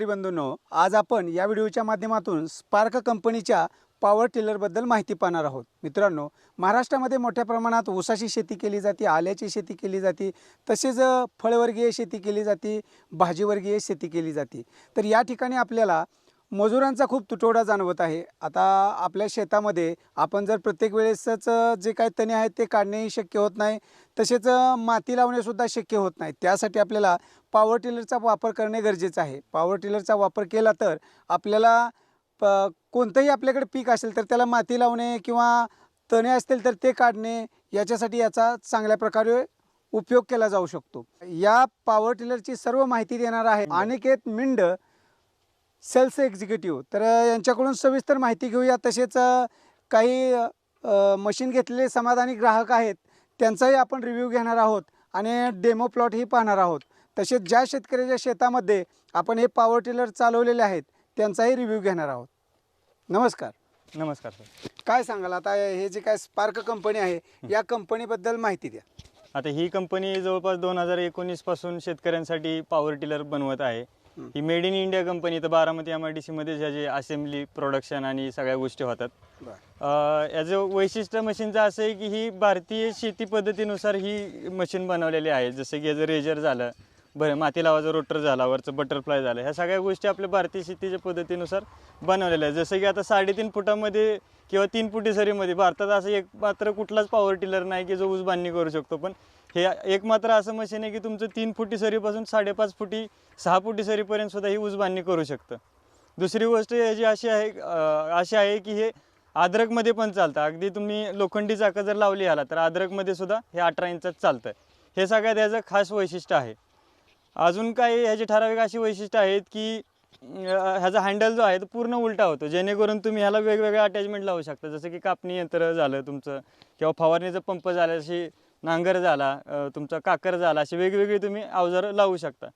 शेतकरी बंधूंनो, आज आपण या व्हिडिओच्या माध्यमातून स्पार्क कंपनीच्या पॉवर टिलरबद्दल माहिती पाहणार आहोत। मित्रांनो, महाराष्ट्रामध्ये मोठ्या प्रमाणात ऊसाची शेती केली जाते, आल्याची शेती केली जाते, तसेच फळवर्गीय शेती केली जाते, भाजीवर्गीय शेती केली जाते। तर या ठिकाणी आपल्याला मजुरांचा खूप तुटवडा जाणवत आहे। आता आपल्या शेतामध्ये आपण जर प्रत्येक वेळेसच जे काही तणे आहेत ते काढणेही शक्य होत नाही, तसेच माती लावणे सुद्धा शक्य होत नाही। त्यासाठी आपल्याला पॉवर टिलरचा वापर करणे गरजेचे आहे। पॉवर टिलरचा वापर केला तर आपल्याला कोणतेही आपल्याकडे पीक असेल तर त्याला माती लावणे किंवा तणे असतील तर ते काढणे याच्यासाठी याचा चांगल्या प्रकारे उपयोग केला जाऊ शकतो। या पॉवर टिलरची सर्व माहिती देणार आहे अनिकेत मिंड, सेल्स एक्झिक्युटिव्ह। तर यांच्याकडून सविस्तर माहिती घेऊया। तसेच काही मशीन घेतलेले समाधानी ग्राहक आहेत त्यांचाही आपण रिव्ह्यू घेणार आहोत आणि डेमो प्लॉटही पाहणार आहोत। तसेच ज्या शेतकऱ्याच्या शेतामध्ये आपण हे पॉवर टिलर चालवलेले आहेत त्यांचाही रिव्ह्यू घेणार आहोत। नमस्कार। नमस्कार सर। काय सांगाल आता हे जे काय स्पार्क कंपनी आहे या कंपनीबद्दल माहिती द्या। आता ही कंपनी जवळपास 2019 पासून शेतकऱ्यांसाठी पॉवर टिलर बनवत आहे। He made in India company, तर बारामती MIDC मध्ये ज्याचे असेंब्ली, प्रोडक्शन आणि सगळ्या गोष्टी होतात। याचं वैशिष्ट्य मशीनचं असं आहे की ही भारतीय शेती पद्धतीनुसार ही मशीन बनवलेली आहे। जसं की याचं रेजर झालं, माती लावायचं रोटर झाला, वरचं बटरफ्लाय झालं, ह्या सगळ्या गोष्टी आपल्या भारतीय शेतीच्या पद्धतीनुसार बनवलेल्या आहेत। जसं की आता 3.5 फुटामध्ये किंवा 3 फुटी सरीमध्ये भारतात असं एक मात्र कुठलाच पॉवर टिलर नाही की जो ऊस बांधणी करू शकतो। पण हे एक मात्र असं मशीन आहे की तुमचं 3 फुटी सरीपासून 5.5 फुटी 6 फुटी सरीपर्यंत सुद्धा ही ऊस बांधणी करू शकतं। दुसरी गोष्ट याची अशी आहे की हे अद्रकमध्ये पण चालतं। अगदी तुम्ही लोखंडी चाकं जर लावली ह्याला तर अद्रकमध्ये सुद्धा हे 18 इंचात चालतं। हे सगळ्यात याचं खास वैशिष्ट्य आहे। अजून काही ह्याची ठराविक अशी वैशिष्ट्य आहेत की ह्याचा हँडल जो आहे तो पूर्ण उलटा होतो, जेणेकरून तुम्ही ह्याला वेगवेगळे अटॅचमेंट लावू शकता। जसं की कापणी यंत्र झालं तुमचं, किंवा फवारणीचा पंप झाला, अशी नांगर झाला, तुमचा काकर झाला, अशी वेगवेगळी तुम्ही अवजारं लावू शकता।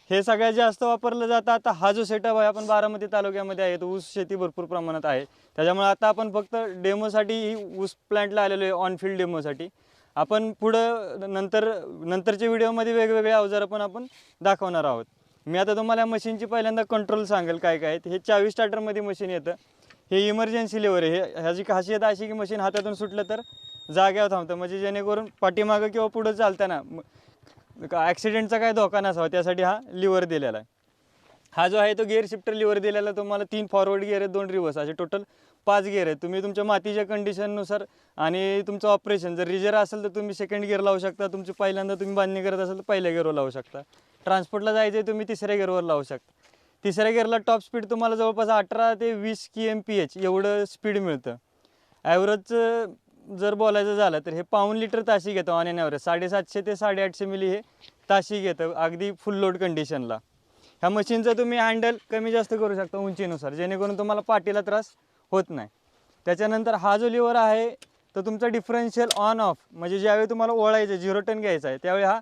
हे सगळ्यात जास्त वापरलं जातं। आता हा जो सेटअप आहे आपण बारामती तालुक्यामध्ये आहे, तो ऊस शेती भरपूर प्रमाणात आहे। त्याच्यामुळे आता आपण फक्त डेमोसाठी ही ऊस प्लांटला आलेलो आहे, ऑन फील्ड डेमोसाठी। आपण पुढं नंतरच्या व्हिडिओमध्ये वेगवेगळे अवजारं पण आपण दाखवणार आहोत। मी आता तुम्हाला मशीनची पहिल्यांदा कंट्रोल सांगेल काय काय आहेत। हे चावी स्टार्टरमध्ये मशीन येतं। हे इमर्जन्सी लेवर आहे। ह्याची खासियत अशी की मशीन हातातून सुटलं तर जाग्यावर थांबतं, म्हणजे जेणेकरून पाठीमागं किंवा पुढं चालताना ॲक्सिडेंटचा काय धोका नसावा त्यासाठी हा लिव्हर दिलेला आहे। हा जो आहे तो गिअर शिफ्टर लिव्हर दिलेला, तुम्हाला 3 फॉरवर्ड गिअर आहेत, 2 रिव्हर्स, असे टोटल 5 गिअर आहेत। तुम्ही तुमच्या मातीच्या कंडिशननुसार आणि तुमचं ऑपरेशन, जर रिजर असेल तर तुम्ही सेकंड गिअर लावू शकता, तुमची पहिल्यांदा तुम्ही बांधणी करत असाल तर पहिल्या गिअरवर लावू शकता, ट्रान्सपोर्टला जायचं आहे तुम्ही तिसऱ्या गिअरवर लावू शकता। तिसऱ्या गिअरला टॉप स्पीड तुम्हाला जवळपास 18 ते 20 kmph एवढं स्पीड मिळतं। ॲव्हरेजचं जर बोलायचं झालं तर हे पाऊण लिटर ताशी घेतं ऑन एन ॲव्हरेज, 750 ते 850 मिली हे ताशी घेतं अगदी फुल लोड कंडिशनला। ह्या मशीनचं तुम्ही हँडल कमी जास्त करू शकता उंचीनुसार, जेणेकरून तुम्हाला पाठीला त्रास होत नाही। त्याच्यानंतर हा जो लिव्हर आहे तो तुमचा डिफरन्शियल ऑन ऑफ, म्हणजे ज्यावेळी तुम्हाला ओळायचं 0 टन घ्यायचा आहे त्यावेळी हा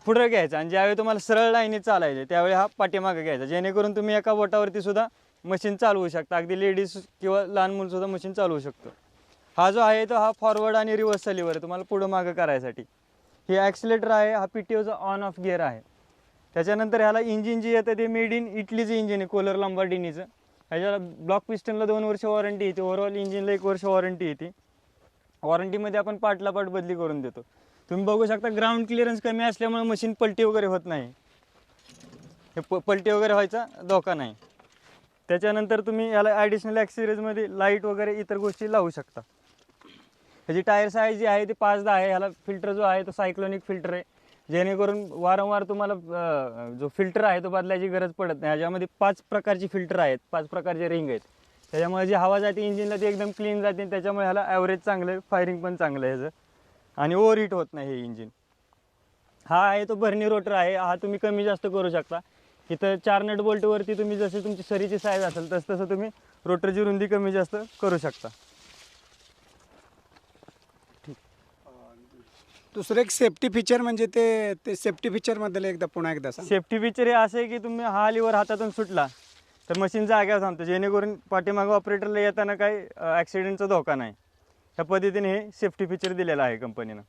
पुढं घ्यायचा, आणि ज्यावेळी तुम्हाला सरळ लाईनीत चालायचं त्यावेळी हा पाठीमागं घ्यायचा, जेणेकरून तुम्ही एका बोटावरती सुद्धा मशीन चालवू शकता। अगदी लेडीज किंवा लहान मुलंसुद्धा मशीन चालवू शकतो। हा जो आहे तो हा फॉरवर्ड आणि रिव्हर्सचा लिव्हर आहे तुम्हाला पुढं मागं करायसाठी। हे ॲक्सिलेटर आहे, हा PTOचा ऑन ऑफ गिअर आहे। त्याच्यानंतर ह्याला इंजिन जे येतं ते मेड इन इटलीचं इंजिन आहे, कोलर लंबार्डिनीचं। ह्याच्याला ब्लॉक पिस्टनला 2 वर्ष वॉरंटी येते, ओव्हरऑल इंजिनला 1 वर्ष वॉरंटी येते। वॉरंटीमध्ये आपण पार्टला पार्ट बदली करून देतो। तुम्ही बघू शकता ग्राउंड क्लिअरन्स कमी असल्यामुळे मशीन पलटी वगैरे होत नाही, हे पलटी वगैरे व्हायचा धोका नाही। त्याच्यानंतर तुम्ही याला ॲडिशनल ॲक्सेसरीजमध्ये लाईट वगैरे इतर गोष्टी लावू शकता। ह्याची टायर साईज जी आहे ती 5/10 आहे। ह्याला फिल्टर जो आहे तो सायक्लोनिक फिल्टर आहे, जेणेकरून वारंवार तुम्हाला जो फिल्टर आहे तो बदलायची गरज पडत नाही। ह्याच्यामध्ये 5 प्रकारची फिल्टर आहेत, 5 प्रकारचे रिंग आहेत, त्याच्यामुळे जी हवा जाते इंजिनला ती एकदम क्लीन जाते। त्याच्यामुळे ह्याला ॲव्हरेज चांगलं आहे, फायरिंग पण चांगलं आहे ह्याचं, आणि ओव्हर हीट होत नाही हे इंजिन। हा आहे तो भरणी रोटर आहे, हा तुम्ही कमी जास्त करू शकता। इथं 4 नट बोल्टवरती तुम्ही जसे तुमची सरीची साईज असेल तसं तुम्ही रोटरची रुंदी कमी जास्त करू शकता। दुसरं एक सेफ्टी फीचर म्हणजे ते सेफ्टी फीचरबद्दल पुन्हा एकदा सांग। सेफ्टी फीचर हे असं आहे की तुम्ही हा लिव्हर हातातून सुटला तर मशीन जाग्यावर थांबतं, जेणेकरून पाठीमागं ऑपरेटरला येताना काही ॲक्सिडेंटचा धोका नाही। ह्या पद्धतीने हे सेफ्टी फीचर दिलेलं आहे कंपनीनं।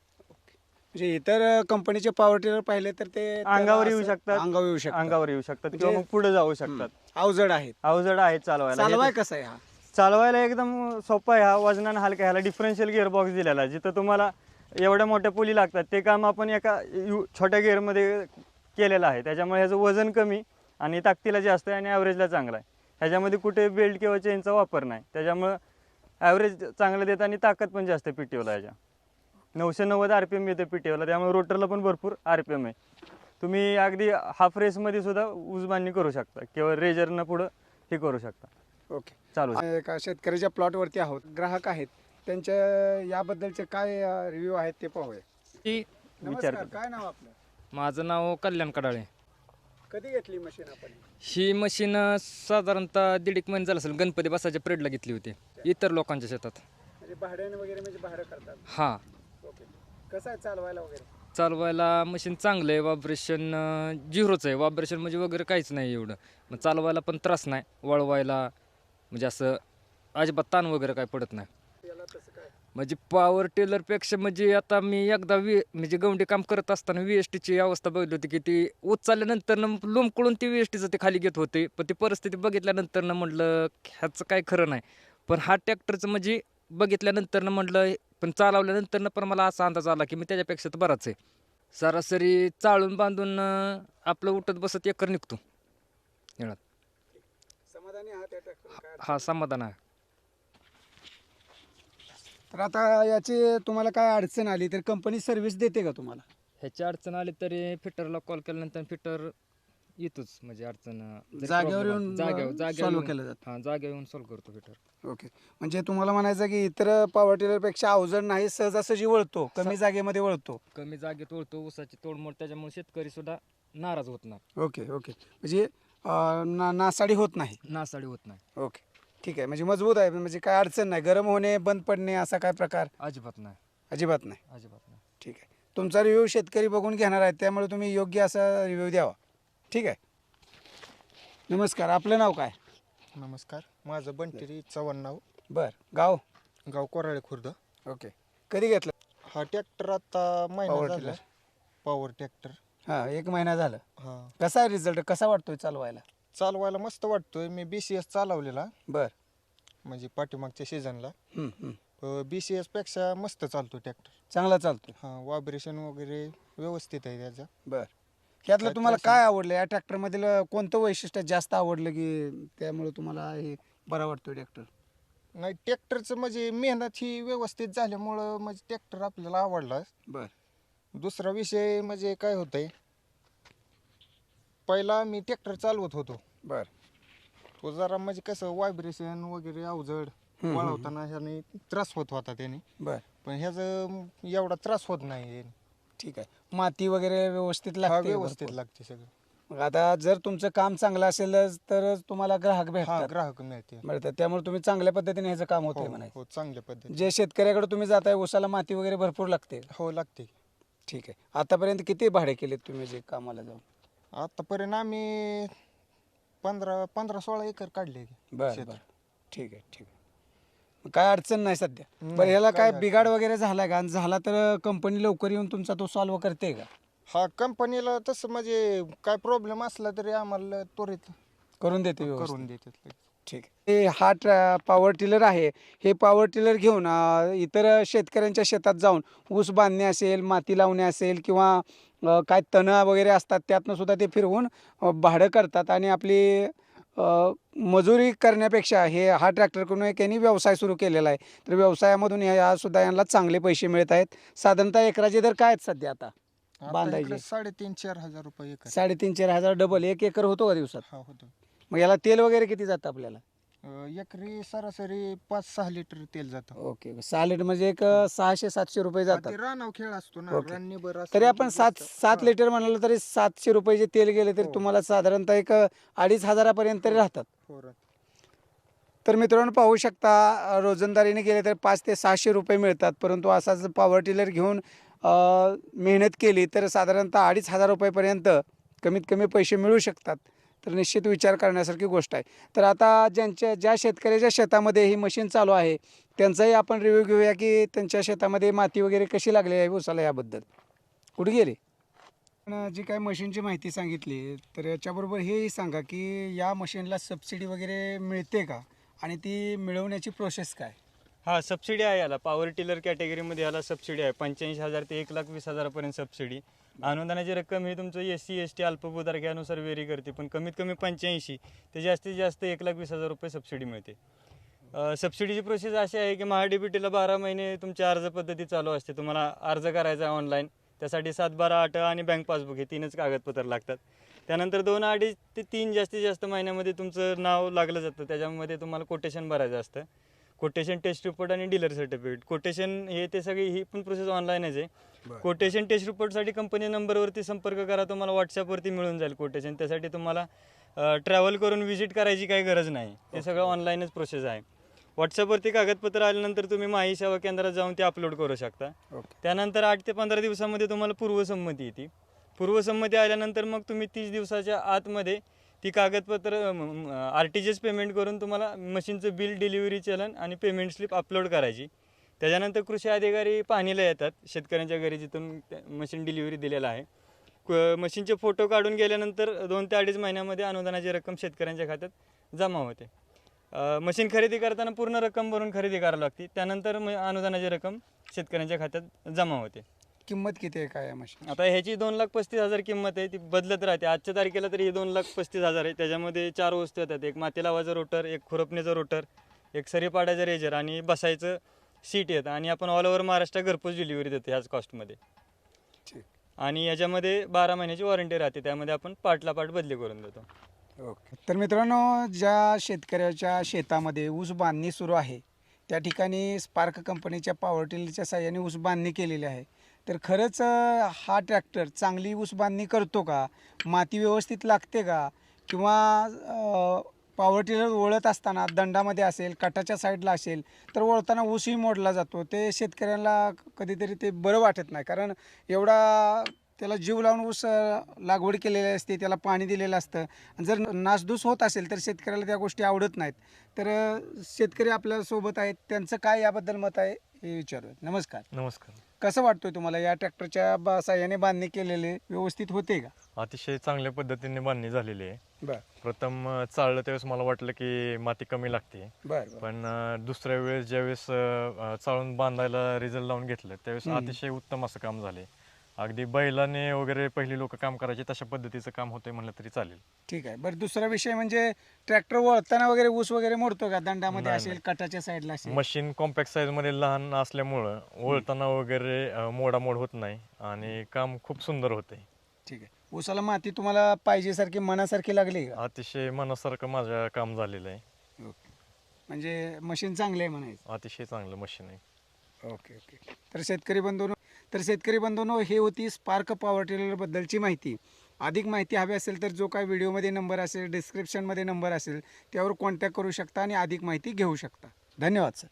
म्हणजे इतर कंपनीचे पॉवर टिलर पाहिले तर ते अंगावर त्याला येऊ असं शकतात. अंगावर येऊ शकतात. अंगावर येऊ शकतात किंवा म्हणजे- मग पुढे जाऊ शकतात. अवजड आहेत. अवजड आहेत चालवायला. चालवाय हे कसं आहे हा? चालवायला एकदम सोपा आहे. हा वजनानं हलका. ह्याला डिफरन्शियल गिअरबॉक्स दिलेला आहे. जिथं तुम्हाला एवढ्या मोठ्या पुली लागतात ते काम आपण एका छोट्या गिअरमध्ये केलेलं आहे. त्याच्यामुळे ह्याचं वजन कमी आणि ताकदीला जास्त आहे आणि ॲव्हरेजला चांगला आहे. ह्याच्यामध्ये कुठे बेल्ट किंवा चेनचा वापर नाही. त्याच्यामुळं ॲव्हरेज चांगलं देतं आणि ताकद पण जास्त PTOला ह्याच्या 990 RPM येते PTOला. त्यामुळे रोटरला पण भरपूर RPM आहे. तुम्ही अगदी हाफ रेसमध्ये सुद्धा ऊसबांधणी करू शकता किंवा रेजरनं पुढं हे करू शकता. ओके. चालू एका शेतकऱ्याच्या प्लॉटवरती आहोत, ग्राहक आहेत, त्यांच्या याबद्दलचे काय रिव्ह्यू आहेत ते पाहूया. ही नमस्कार, करतो. काय नाव आपलं? माझं नाव कल्याण कडाळे. कधी घेतली मशीन आपण? ही मशीन साधारणतः 1.5 महिने झालं असेल. गणपती बसायच्या पिरियडला घेतली होती इतर लोकांच्या शेतात. म्हणजे भाड्याने वगैरे म्हणजे भाडं करतात. हां, ओके. कसं आहे चालवायला वगैरे? चालवायला मशीन चांगलं आहे. व्हायब्रेशन झिरोच आहे. व्हायब्रेशन म्हणजे वगैरे काहीच नाही एवढं. मग चालवायला पण त्रास नाही. वळवायला म्हणजे असं अजिबात ताण वगैरे काय पडत नाही. याला तसं काय? म्हणजे पॉवर टेलरपेक्षा म्हणजे आता मी एकदा म्हणजे गवंडी काम करत असताना VSTची अवस्था बघितली होती की ती उचलल्यानंतर लोंबकळून ती VSTचं ते खाली घेत होते. पण ती परिस्थिती बघितल्यानंतर म्हटलं ह्याचं काय खरं नाही. पण हा ट्रॅक्टरचं म्हणजे बघितल्यानंतर म्हटलं पण चालवल्यानंतर पण मला असा अंदाज आला की मी त्याच्यापेक्षा तर बराच आहे. सरासरी चाळून बांधून आपलं उठत बसत एकर निघतो येणार. समाधानी आहात त्या ट्रॅक्टर? काय हा समाधान आहे. तर आता याची तुम्हाला काय अडचण आली तर कंपनी सर्व्हिस देते का तुम्हाला? ह्याची अडचण आली तरी फिटरला कॉल केल्यानंतर फिटर येतोच. म्हणजे अडचण जरी जागेवर problem येऊन जागेवर सॉल्व्ह येऊन- केलं जातं. हां, जागेवर येऊन सॉल्व्ह करतो फिटर. ओके. म्हणजे तुम्हाला म्हणायचं की इतर पॉवर टिलरपेक्षा अवजड नाही, सहजासहजी वळतो, कमी जागेमध्ये वळतो. कमी जागेत ओळतो. ऊसाची तोडमोड त्याच्यामुळे शेतकरी सुद्धा नाराज होत नाही. Okay okay. म्हणजे नासाडी होत नाही. नासाडी होत नाही. ओके, ठीक आहे. म्हणजे मजबूत आहे, म्हणजे काय अडचण नाही. गरम होणे, बंद पडणे असा काय प्रकार अजिबात नाही. अजिबात नाही. अजिबात नाही. ठीक आहे. तुमचा रिव्ह्यू शेतकरी बघून घेणार आहेत, त्यामुळे तुम्ही योग्य असा रिव्ह्यू द्यावा. ठीक आहे. नमस्कार, आपलं नाव काय? नमस्कार, माझं बंटिरी चव्हाण नाव, बरं, गाव? गाव कोराळे खुर्द. ओके. कधी घेतलं हा ट्रॅक्टर आता महिना पॉवर झाला. टिलर? Power tractor. हां, 1 महिना झालं. हा, कसा आहे रिझल्ट, कसा वाटतोय चालवायला? चालवायला मस्त वाटतोय. मी BCS चालवलेला, बरं. म्हणजे पाठीमागच्या सीझनला. हं, हं. BCS पेक्षा मस्त चालतो ट्रॅक्टर. चांगला चालतोय. हा, व्हायब्रेशन वगैरे व्यवस्थित आहे त्याचं. बरं. यातलं काय तुम्हाला त्रास काय आवडलं, या ट्रॅक्टरमधील कोणतं वैशिष्ट्य जास्त आवडलं की त्यामुळे तुम्हाला हे बरा वाटतोय ट्रॅक्टर? नाही, ट्रॅक्टरचं म्हणजे मेहनत ही व्यवस्थित झाल्यामुळं म्हणजे ट्रॅक्टर आपल्याला आवडला. बरं. दुसरा विषय म्हणजे काय होतंय, पहिला मी ट्रॅक्टर चालवत होतो. बरं. तो जरा म्हणजे कसं व्हायब्रेशन वगैरे अवजड हम्म. वळवताना ह्याने त्रास होत होता त्याने. बरं. पण ह्याचं एवढा त्रास होत नाही याने. ठीक आहे. माती वगैरे व्यवस्थित हा, लागते? व्यवस्थित भरपूर? लागते सगळं. मग आता जर तुमचं काम चांगलं असेल तर तुम्हाला ग्राहक हा, भेटतात, ग्राहक मिळते. मिळतात. त्यामुळे तुम्ही चांगल्या पद्धतीने ह्याचं काम हो होतंय म्हणायचं. हो, चांगल्या पद्धती. जे शेतकऱ्याकडे तुम्ही जाताय, उसाला माती वगैरे भरपूर लागते. हो, लागते. ठीक आहे. आतापर्यंत किती भाडे केलेत तुम्ही जे कामाला जाऊन? आतापर्यंत आम्ही 15-16 एकर काढले. बरं शेत. बरं. ठीक आहे, ठीक आहे. मग काय अडचण नाही सध्या? नाही, बरं, ह्याला काही काय अडचण बिघाड वगैरे झाला का? आणि झाला तर कंपनी लवकर येऊन तुमचा तो सॉल्व्ह करते का? हा, कंपनीला तसं म्हणजे काय प्रॉब्लेम असला तरी आम्हाला त्वरित करून देते व्यवस्थित? करून देतात. ठीक आहे. हे हा पॉवर टिलर आहे. हे पॉवर टिलर घेऊन इतर शेतकऱ्यांच्या शेतात जाऊन ऊस बांधणे असेल, माती लावणे असेल किंवा काय तणं वगैरे असतात त्यातनं सुद्धा ते फिरवून भाडं करतात आणि आपली मजुरी करण्यापेक्षा हा ट्रॅक्टरकडून एक यांनी व्यवसाय सुरू केलेला आहे. तर व्यवसायामधून सुद्धा यांना चांगले पैसे मिळत आहेत. साधारणतः एकराचे दर काय आहेत सध्या आता बांधायचे? 3,500-4,000 रुपये एकर. 3,500-4,000 डबल 1 एकर होतो का दिवसात? हा, होतो. मग याला तेल वगैरे किती जातं आपल्याला? एकरी सरासरी 5-6 लिटर तेल जातं. ओके. 6 लिटर म्हणजे एक 600-700 रुपये हा, जातात. ते रानाव खेळ असतो ना, ओके. राननी बरं तरी असलं आपण की 7 जास्त. लिटर म्हणाल तरी 700 रुपये तेल गेले तरी हो. तुम्हाला साधारणतः एक 2,500 तरी राहतात. हो, तर मित्रांनो, पाहू शकता रोजंदारीने गेले तर 500 ते 600 रुपये मिळतात. परंतु असाच पॉवर टिलर घेऊन मेहनत केली तर साधारणतः 2,500 रुपयेपर्यंत कमीत कमी पैसे मिळू शकतात. तर निश्चित विचार करण्यासारखी गोष्ट आहे. तर आता ज्या शेतकऱ्याच्या शेतामध्ये ही मशीन चालू आहे त्यांचाही आपण रिव्ह्यू घेऊया की त्यांच्या शेतामध्ये माती वगैरे कशी लागली आहे ऊसाला याबद्दल. कुठे गेले? पण जी काय मशीनची माहिती सांगितली तर याच्याबरोबर हेही सांगा की या मशीनला सबसिडी वगैरे मिळते का आणि ती मिळवण्याची प्रोसेस काय? हा, सबसिडी आहे याला. पॉवर टिलर कॅटेगरीमध्ये याला सबसिडी आहे. 85,000 ते 1,20,000पर्यंत सबसिडी. अनुदानाची रक्कम ही तुमचं SC ST अल्पभूधारकानुसार वेरी करते, पण कमीत कमी 85 ते जास्तीत जास्त 1,20,000 रुपये सबसिडी मिळते. सबसिडीची प्रोसेस अशी आहे की महाडीबीटीला 12 महिने तुमची अर्ज पद्धती चालू असते. तुम्हाला अर्ज करायचा आहे ऑनलाईन. त्यासाठी 7, 12, 8 आणि बँक पासबुक हे 3च कागदपत्र लागतात. त्यानंतर 2, 2.5 ते 3 जास्तीत जास्त महिन्यामध्ये तुमचं नाव लागलं जातं. त्याच्यामध्ये तुम्हाला कोटेशन भरायचं असतं. कोटेशन, टेस्ट रिपोर्ट आणि डीलर सर्टिफिकेट. कोटेशन हे ते सगळी ही पण प्रोसेस ऑनलाईनच आहे. कोटेशन टेस्ट रिपोर्टसाठी कंपनी नंबरवरती संपर्क करा, तुम्हाला व्हॉट्सअपवरती मिळून जाईल कोटेशन. त्यासाठी तुम्हाला ट्रॅव्हल करून व्हिजिट करायची काही गरज नाही. ते सगळं ऑनलाईनच प्रोसेस आहे. व्हॉट्सअपवरती कागदपत्र आल्यानंतर तुम्ही माही सेवा केंद्रात जाऊन ते अपलोड करू शकता. त्यानंतर 8 ते 15 दिवसामध्ये तुम्हाला पूर्वसंमती येते. पूर्वसंमती आल्यानंतर मग तुम्ही 30 दिवसाच्या आतमध्ये ती कागदपत्र RTGS पेमेंट करून तुम्हाला मशीनचं बिल, डिलिव्हरी चलन आणि पेमेंट स्लिप अपलोड करायची. त्याच्यानंतर कृषी अधिकारी पाहणीला येतात शेतकऱ्यांच्या घरी जिथून मशीन डिलिव्हरी दिलेला आहे. मशीनचे फोटो काढून गेल्यानंतर 2 ते 2.5 महिन्यामध्ये अनुदानाची रक्कम शेतकऱ्यांच्या खात्यात जमा होते. मशीन खरेदी करताना पूर्ण रक्कम भरून खरेदी करावी लागते. त्यानंतर अनुदानाची रक्कम शेतकऱ्यांच्या खात्यात जमा होते. किंमत किती आहे काय मशीन? आता ह्याची 2,35,000 किंमत आहे. ती बदलत राहते. आजच्या तारखेला तरी ही 2,35,000 आहे. त्याच्यामध्ये 4 वस्तू येतात. एक माती लावायचं रोटर, एक खुरपणीचं रोटर, एक सरी पाडायचं रेजर आणि बसायचं सीट येतं. आणि आपण ऑल ओव्हर महाराष्ट्र घरपोच डिलिव्हरी देतो ह्याच कॉस्टमध्ये. ठीक. आणि याच्यामध्ये 12 महिन्याची वॉरंटी राहते. त्यामध्ये आपण पार्टला पार्ट बदली करून देतो. ओके. तर मित्रांनो, ज्या शेतकऱ्याच्या शेतामध्ये ऊस बांधणी सुरू आहे त्या ठिकाणी स्पार्क कंपनीच्या पॉवर टिलरच्या साहाय्याने ऊस बांधणी केलेली आहे. तर खरंच हा ट्रॅक्टर चांगली ऊस बांधणी करतो का? माती व्यवस्थित लागते का? किंवा पॉवर टिलर ओढत असताना दंडामध्ये असेल, कटाच्या साईडला असेल तर ओढताना ऊसही मोडला जातो. ते शेतकऱ्यांना कधीतरी ते बरं वाटत नाही, कारण एवढा त्याला जीव लावून ऊस लागवड केलेली असते, त्याला पाणी दिलेलं असतं. जर नासधूस होत असेल तर शेतकऱ्याला त्या गोष्टी आवडत नाहीत. तर शेतकरी आपल्यासोबत आहेत, त्यांचं काय याबद्दल मत आहे हे विचारूयात. नमस्कार. नमस्कार. कसं वाटतोय तुम्हाला या ट्रॅक्टरच्या साहाय्याने बांधणी केलेले व्यवस्थित होते का? अतिशय चांगल्या पद्धतीने बांधणी झालेली आहे. बरं प्रथम चाललं त्यावेळेस मला वाटलं की माती कमी लागते, बरं. पण दुसऱ्या वेळेस ज्यावेळेस चाळून बांधायला रिझल्ट लावून घेतलं त्यावेळेस अतिशय उत्तम असं काम झाले. अगदी बैलाने वगैरे पहिली लोक काम करायचे तशा पद्धतीचं काम होतंय म्हणलं तरी चालेल. ठीक आहे. बरं, दुसरा विषय म्हणजे ट्रॅक्टर वळताना वगैरे ऊस वगैरे मोडतो का? दंडामध्ये नाही, असेल, कटाच्या साईडला असेल? मशीन कॉम्पॅक्ट साईज मध्ये लहान असल्यामुळं ओळताना वगैरे मोडामोड होत नाही आणि काम खूप सुंदर होतंय. ठीक आहे. ऊसाला माती तुम्हाला पाहिजेसारखी मनासारखी लागली का? अतिशय मनासारखं माझं काम झालेलं आहे. ओके. म्हणजे मशीन चांगलं आहे म्हणायचं. अतिशय चांगलं मशीन आहे. Okay okay. तर शेतकरी बंधूंनो, हे होती स्पार्क पॉवर टिलरबद्दलची माहिती. अधिक माहिती हवी असेल तर जो काय व्हिडिओमध्ये नंबर असेल, डिस्क्रिप्शनमध्ये नंबर असेल, त्यावर कॉन्टॅक्ट करू शकता आणि अधिक माहिती घेऊ शकता. धन्यवाद सर.